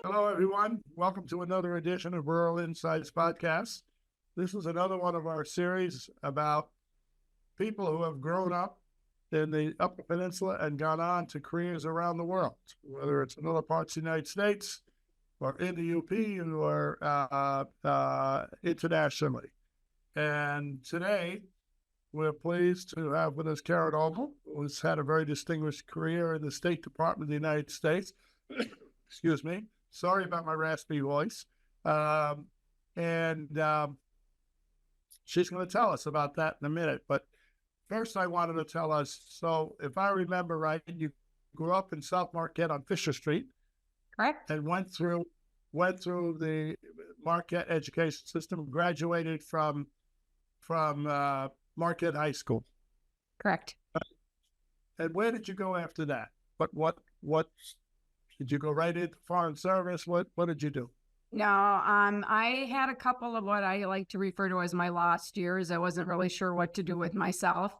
Hello, everyone. Welcome to another edition of Rural Insights Podcast. This is another one of our series about people who have grown up in the Upper Peninsula and gone on to careers around the world, whether it's in other parts of the United States or in the UP or internationally. And today, we're pleased to have with us Karen Ogle, who's had a very distinguished career in the State Department of the United States. Excuse me. Sorry about my raspy voice. And she's going to tell us about that in a minute. But first, I wanted to tell us, so if I remember right, you grew up in South Marquette on Fisher Street. Correct. And went through the Marquette education system, graduated from Marquette High School. Correct. And where did you go after that? What did you go right into foreign service? What did you do? No, I had a couple of what I like to refer to as my lost years. I wasn't really sure what to do with myself.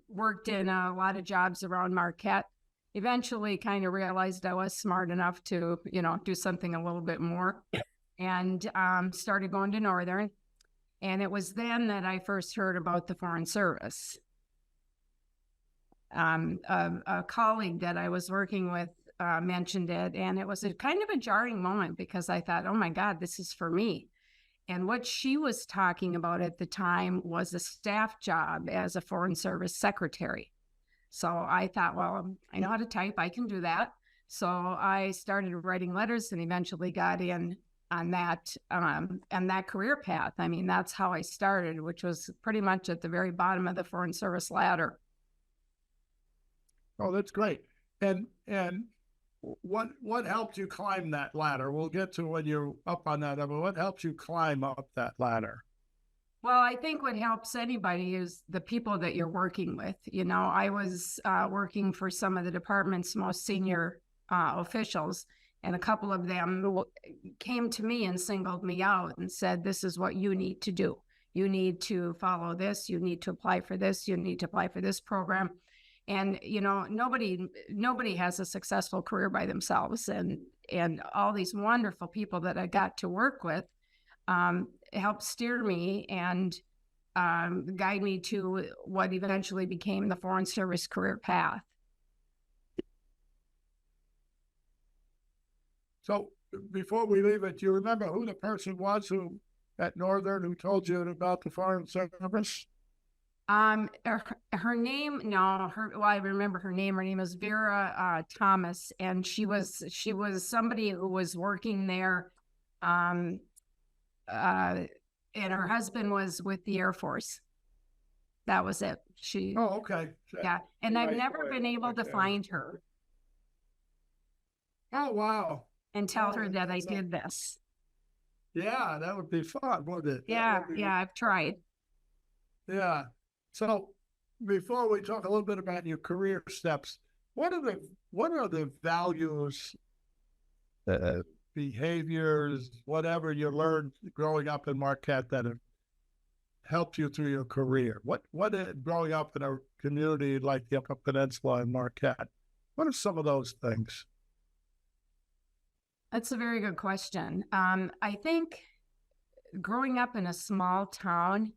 Worked in a lot of jobs around Marquette. Eventually kind of realized I was smart enough to, do something a little bit more, and started going to Northern. And it was then that I first heard about the Foreign Service. A colleague that I was working with mentioned it, and it was a kind of a jarring moment because I thought, oh my God, this is for me. And what she was talking about at the time was a staff job as a Foreign Service secretary. So I thought, well, I know how to type, I can do that. So I started writing letters and eventually got in on that career path. I mean, that's how I started, which was pretty much at the very bottom of the Foreign Service ladder. Oh, that's great. And what helped you climb that ladder? We'll get to when you're up on that level. What helps you climb up that ladder? Well, I think what helps anybody is the people that you're working with. I was working for some of the department's most senior officials, and a couple of them came to me and singled me out and said, this is what you need to do. You need to follow this. You need to apply for this. You need to apply for this program. And, nobody has a successful career by themselves. And all these wonderful people that I got to work with helped steer me and guide me to what eventually became the Foreign Service career path. So before we leave it, do you remember who the person was at Northern who told you about the Foreign Service? Her name, no, well, I remember her name. Her name is Vera Thomas, and she was somebody who was working there. And her husband was with the Air Force. That was it. Oh, okay. Yeah. And I've never been able to find her. Oh, wow. And tell her that I did this. Yeah, that would be fun, wouldn't it? Yeah, I've tried. Yeah. So before we talk a little bit about your career steps, what are the values, behaviors, whatever you learned growing up in Marquette that have helped you through your career? What growing up in a community like the Upper Peninsula and Marquette, what are some of those things? That's a very good question. I think growing up in a small town,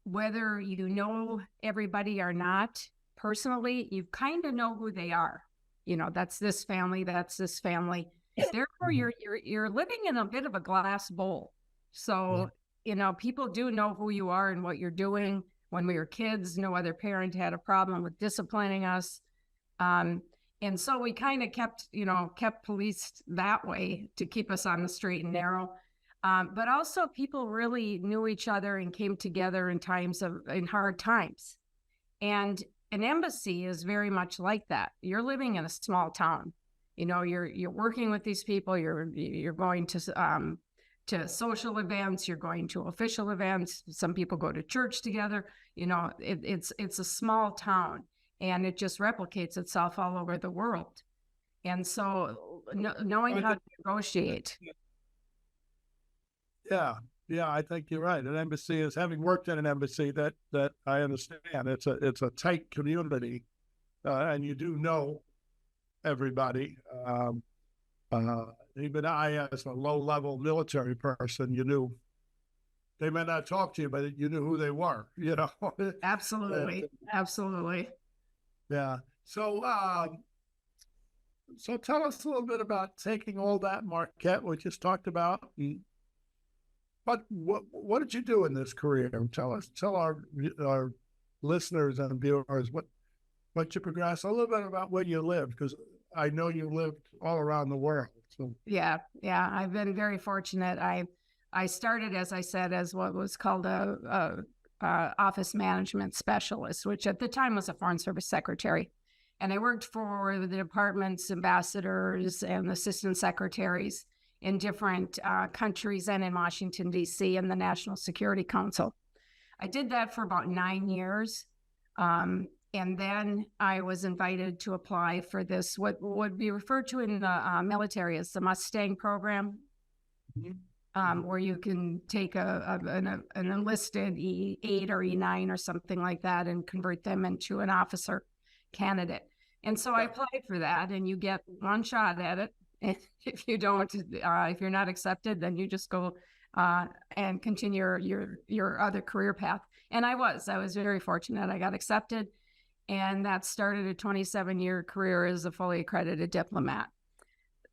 whether you know everybody or not personally, you kind of know who they are. That's this family, that's this family. Therefore, you're living in a bit of a glass bowl. So, people do know who you are and what you're doing. When we were kids, no other parent had a problem with disciplining us. And so we kind of kept policed that way to keep us on the straight and narrow. But also people really knew each other and came together in hard times. And an embassy is very much like that. You're living in a small town. You're working with these people. You're going to social events. You're going to official events. Some people go to church together. It's a small town, and it just replicates itself all over the world. And so knowing how to negotiate. Yeah, I think you're right. An embassy is, having worked in an embassy, that I understand. It's a tight community, and you do know everybody. Even I, as a low-level military person, you knew they may not talk to you, but you knew who they were, you know? Absolutely. Absolutely. Yeah. So tell us a little bit about taking all that Marquette we just talked about. What did you do in this career? Tell our listeners and viewers what you progressed, a little bit about where you lived, because I know you lived all around the world. So Yeah. I've been very fortunate. I started, as I said, as what was called a office management specialist, which at the time was a Foreign Service secretary. And I worked for the department's ambassadors and assistant secretaries in different countries and in Washington, D.C. and the National Security Council. I did that for about 9 years. And then I was invited to apply for this, what would be referred to in the military as the Mustang program, where you can take an enlisted E8 or E9 or something like that and convert them into an officer candidate. And so I applied for that, and you get one shot at it. And if you don't, if you're not accepted, then you just go and continue your other career path. And I was very fortunate. I got accepted, and that started a 27-year career as a fully accredited diplomat.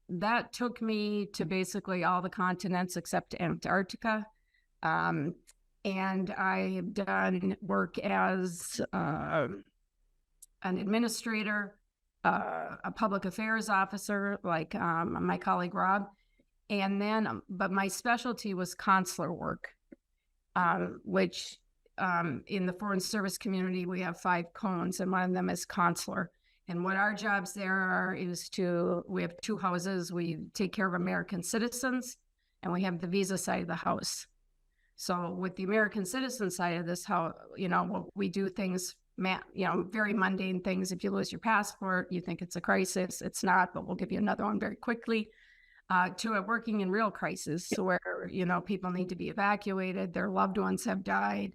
That took me to basically all the continents except Antarctica. And I have done work as an administrator, a public affairs officer, like my colleague Rob. And then, but my specialty was consular work, which in the Foreign Service community, we have 5 cones, and one of them is consular. And what our jobs there are is we have 2 houses. We take care of American citizens, and we have the visa side of the house. So with the American citizen side of this house, we do things, very mundane things. If you lose your passport, you think it's a crisis. It's not, but we'll give you another one very quickly. To working in real crisis, so where, people need to be evacuated, their loved ones have died.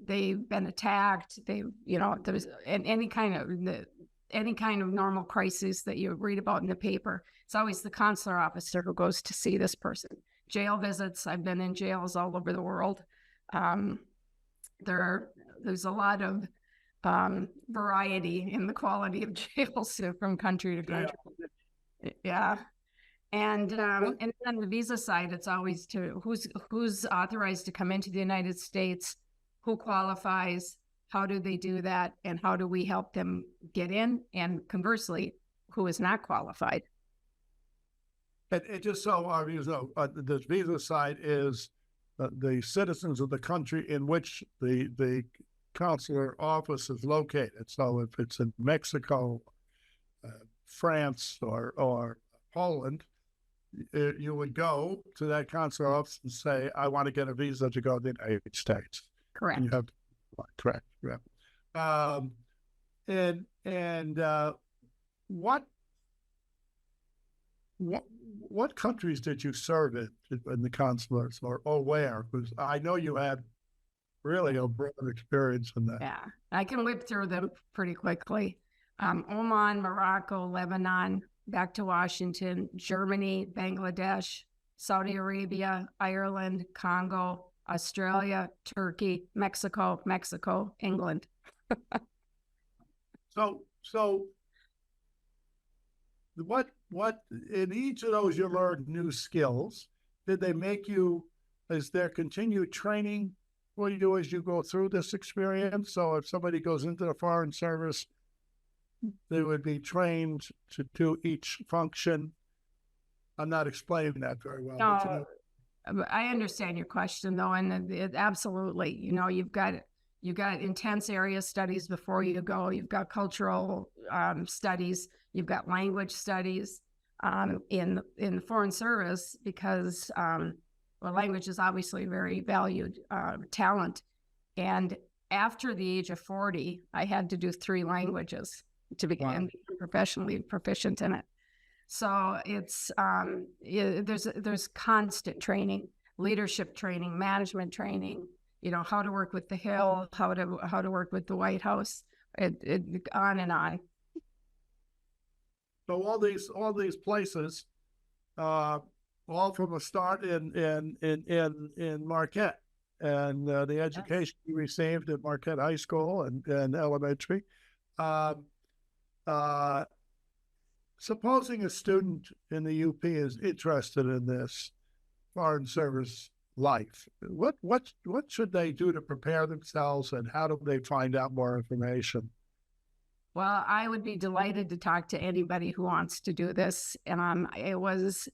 They've been attacked. There's any kind of normal crisis that you read about in the paper. It's always the consular officer who goes to see this person. Jail visits. I've been in jails all over the world. There's a lot of variety in the quality of jails from country to country. Yeah. And then on the visa side, it's always to who's authorized to come into the United States, who qualifies, how do they do that, and how do we help them get in, and conversely, who is not qualified. It just so obvious, the visa side is the citizens of the country in which the consular office is located. So if it's in Mexico, France, or Poland, you would go to that consular office and say, I want to get a visa to go to the United States. Correct. And you have to, correct. Yeah. What countries did you serve in the consulates, or where? Because I know you had really a broad experience in that. Yeah, I can whip through them pretty quickly. Oman, Morocco, Lebanon, back to Washington, Germany, Bangladesh, Saudi Arabia, Ireland, Congo, Australia, Turkey, Mexico, England. So what in each of those you learned new skills? Did they make you, is there continued training for you as you go through this experience? So if somebody goes into the Foreign Service, they would be trained to do each function. I'm not explaining that very well. No, I understand your question, though, and absolutely, you've got intense area studies before you go. You've got cultural studies. You've got language studies in the Foreign Service, because language is obviously a very valued talent. And after the age of 40, I had to do 3 languages to become professionally proficient in it. So it's there's constant training, leadership training, management training. How to work with the Hill, how to work with the White House, on and on. So all these places, all from a start in Marquette, and the education you received at Marquette High School and elementary. Uh, uh, Supposing a student in the UP is interested in this foreign service life, what should they do to prepare themselves, and how do they find out more information? Well, I would be delighted to talk to anybody who wants to do this. And it was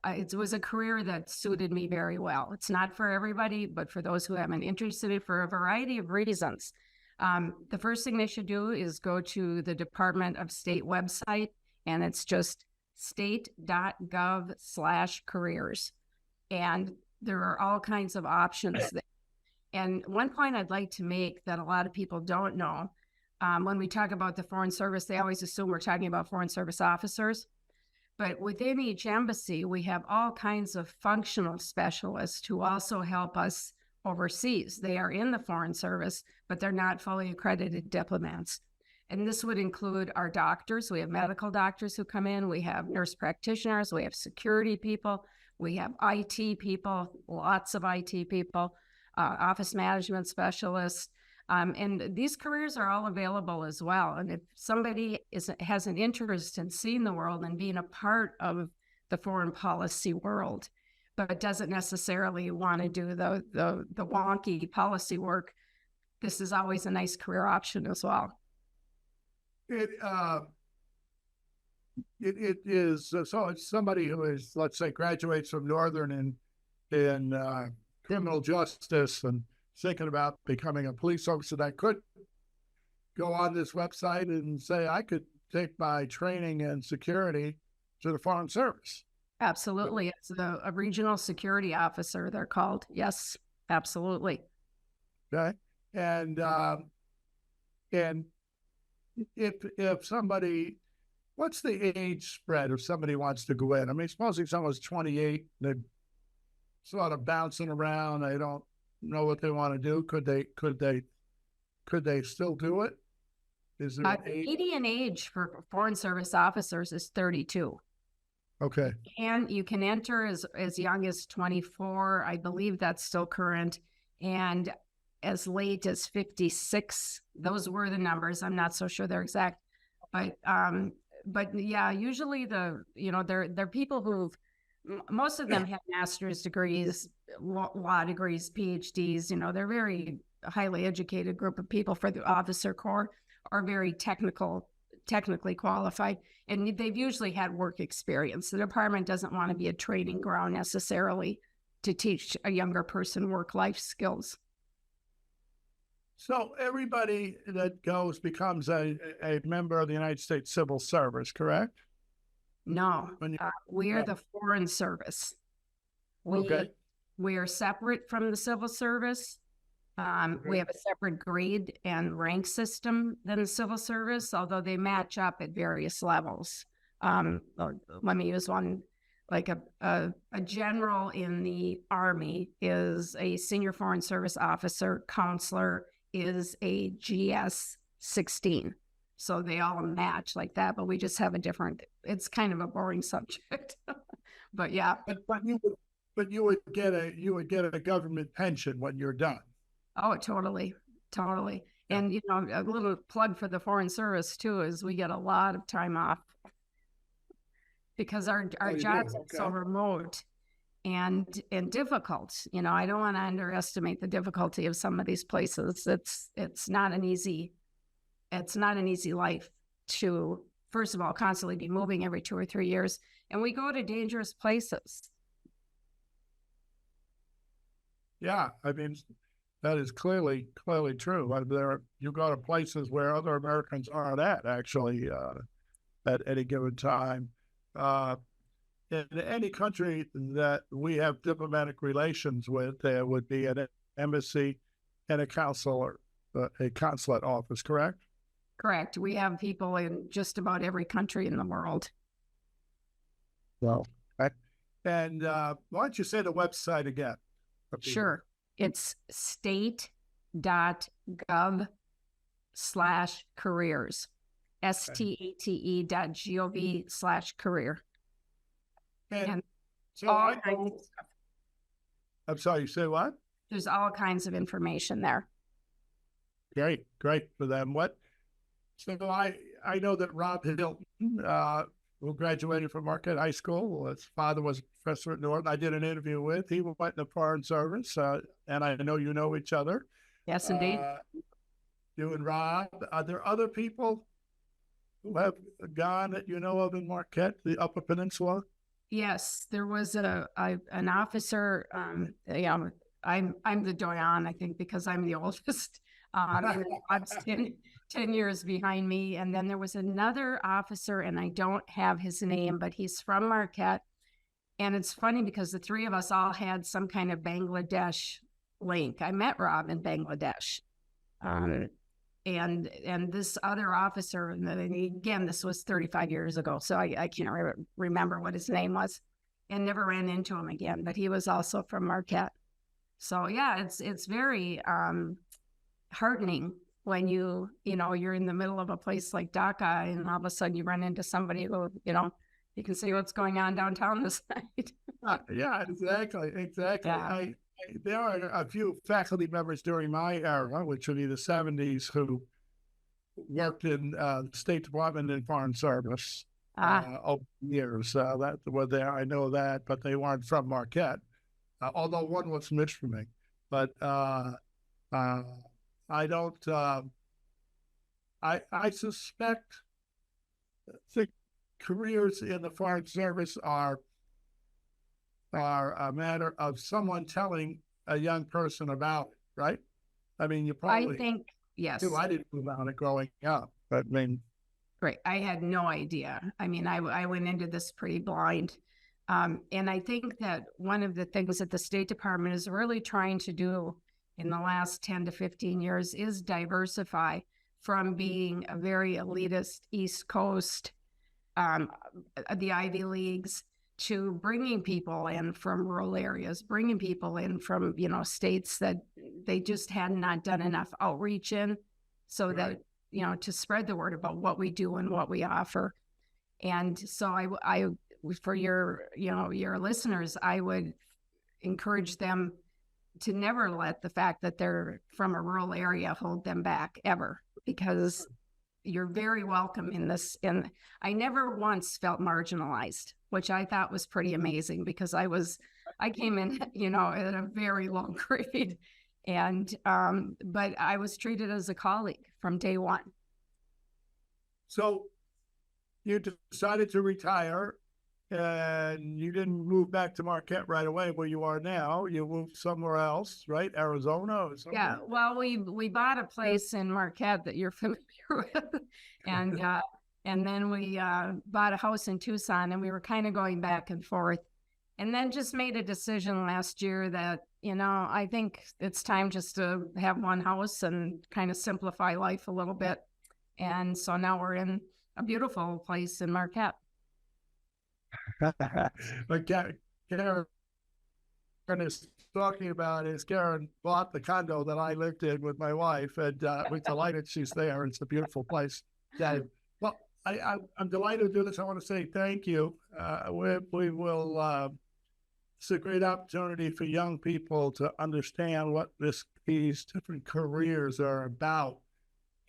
a career that suited me very well. It's not for everybody, but for those who have an interest in it for a variety of reasons. The first thing they should do is go to the Department of State website, and it's just state.gov/careers. And there are all kinds of options there. And one point I'd like to make that a lot of people don't know, when we talk about the Foreign Service, they always assume we're talking about Foreign Service officers. But within each embassy, we have all kinds of functional specialists who also help us overseas. They are in the Foreign Service, but they're not fully accredited diplomats. And this would include our doctors. We have medical doctors who come in. We have nurse practitioners. We have security people. We have IT people, lots of IT people, office management specialists. And these careers are all available as well. And if somebody has an interest in seeing the world and being a part of the foreign policy world, but doesn't necessarily want to do the wonky policy work, this is always a nice career option as well. It is so. It's somebody who is, let's say, graduates from Northern in criminal justice and thinking about becoming a police officer, that could go on this website and say, I could take my training and security to the Foreign Service. Absolutely. It's a regional security officer, they're called. Yes, absolutely. Okay. And if somebody, what's the age spread if somebody wants to go in? I mean, supposing someone's 28, they're sort of bouncing around, they don't know what they want to do. Could they still do it? Is there median age for Foreign Service officers is 32. Okay. And you can enter as young as 24. I believe that's still current. And as late as 56. Those were the numbers. I'm not so sure they're exact. But yeah, usually they're people who've, most of them have master's degrees, law degrees, PhDs. They're very highly educated group of people for the officer corps, are very technically qualified, and they've usually had work experience. The department doesn't want to be a training ground necessarily to teach a younger person work-life skills. So everybody that goes becomes a member of the United States Civil Service, correct? No, we are the Foreign Service. We are separate from the Civil Service. We have a separate grade and rank system than the Civil Service, although they match up at various levels. Let me use one. Like a general in the Army is a senior Foreign Service officer. Counselor is a GS 16. So they all match like that, but we just have a different, it's kind of a boring subject. But yeah. But you would get a government pension when you're done. Oh, totally. And a little plug for the Foreign Service too is we get a lot of time off because our jobs are so remote and difficult. I don't want to underestimate the difficulty of some of these places. It's not an easy life to, first of all, constantly be moving every 2 or 3 years, and we go to dangerous places. Yeah, I mean, that is clearly true. You go to places where other Americans aren't at, actually, at any given time. In any country that we have diplomatic relations with, there would be an embassy and a consulate office, correct? Correct. We have people in just about every country in the world. Well, and why don't you say the website again? Sure. It's state.gov/careers. state.gov/career. And So all I kinds know, of stuff. I'm sorry, you say what? There's all kinds of information there. Great for them. So I know that Rob Hilton, who graduated from Marquette High School, his father was a professor at Norton. I did an interview with. He went in the Foreign Service, and I know you know each other. Yes, indeed. You and Rob. Are there other people who have gone that you know of in Marquette, the Upper Peninsula? Yes, there was an officer. Yeah, I'm the doyen, I think, because I'm the oldest. And Bob's 10 years behind me. And then there was another officer, and I don't have his name, but he's from Marquette. And it's funny because the three of us all had some kind of Bangladesh link. I met Rob in Bangladesh. And this other officer, and again, this was 35 years ago, so I can't remember what his name was, and never ran into him again, but he was also from Marquette. So yeah, it's very heartening when you're in the middle of a place like Dhaka, and all of a sudden you run into somebody who, you can see what's going on downtown this night. Yeah, exactly. Yeah. There are a few faculty members during my era, which would be the 70s, who worked in the State Department and Foreign Service over the years. That were there. I know that, but they weren't from Marquette, although one was from Michigan. But I don't. I suspect the careers in the Foreign Service are a matter of someone telling a young person about it, right? I mean, you probably. I think, yes. Too, I didn't know about it growing up, but I mean. Great. I had no idea. I mean, I went into this pretty blind. And I think that one of the things that the State Department is really trying to do in the last 10 to 15 years is diversify from being a very elitist East Coast, the Ivy Leagues, to bringing people in from rural areas, bringing people in from, states that they just had not done enough outreach in, so that, to spread the word about what we do and what we offer. And so I for your listeners, I would encourage them to never let the fact that they're from a rural area hold them back ever, because you're very welcome in this. And I never once felt marginalized, which I thought was pretty amazing, because I came in, at a very low grade, and but I was treated as a colleague from day one. So you decided to retire, and you didn't move back to Marquette right away where you are now. You moved somewhere else, right? Arizona or something? Yeah, well, we bought a place in Marquette that you're familiar with, and then we bought a house in Tucson, and we were kind of going back and forth, and then just made a decision last year that, I think it's time just to have one house and kind of simplify life a little bit. And so now we're in a beautiful place in Marquette. But Karen is talking about is Karen bought the condo that I lived in with my wife, and we're delighted she's there. It's a beautiful place. Yeah. Well, I'm delighted to do this. I want to say thank you. We will. It's a great opportunity for young people to understand what these different careers are about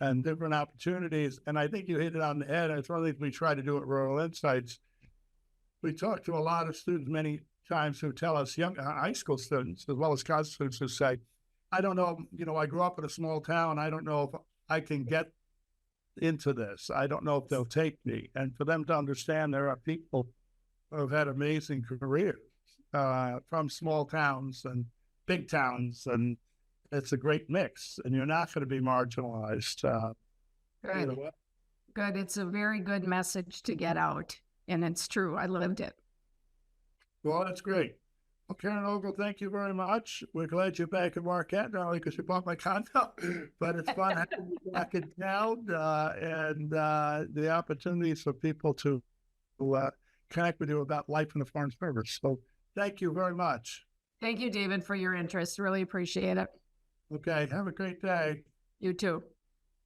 and different opportunities. And I think you hit it on the head. It's one of the things we try to do at Rural Insights. We talk to a lot of students many times who tell us, young high school students, as well as college students, who say, I don't know, I grew up in a small town. I don't know if I can get into this. I don't know if they'll take me. And for them to understand there are people who have had amazing careers from small towns and big towns, and it's a great mix, and you're not going to be marginalized. Good. Good. It's a very good message to get out. And it's true. I lived it. Well, that's great. Well, Karen Ogle, thank you very much. We're glad you're back in Marquette, not only because you bought my condo, but it's fun having you back in town, and the opportunities for people to connect with you about life in the Foreign Service. So thank you very much. Thank you, David, for your interest. Really appreciate it. Okay. Have a great day. You too.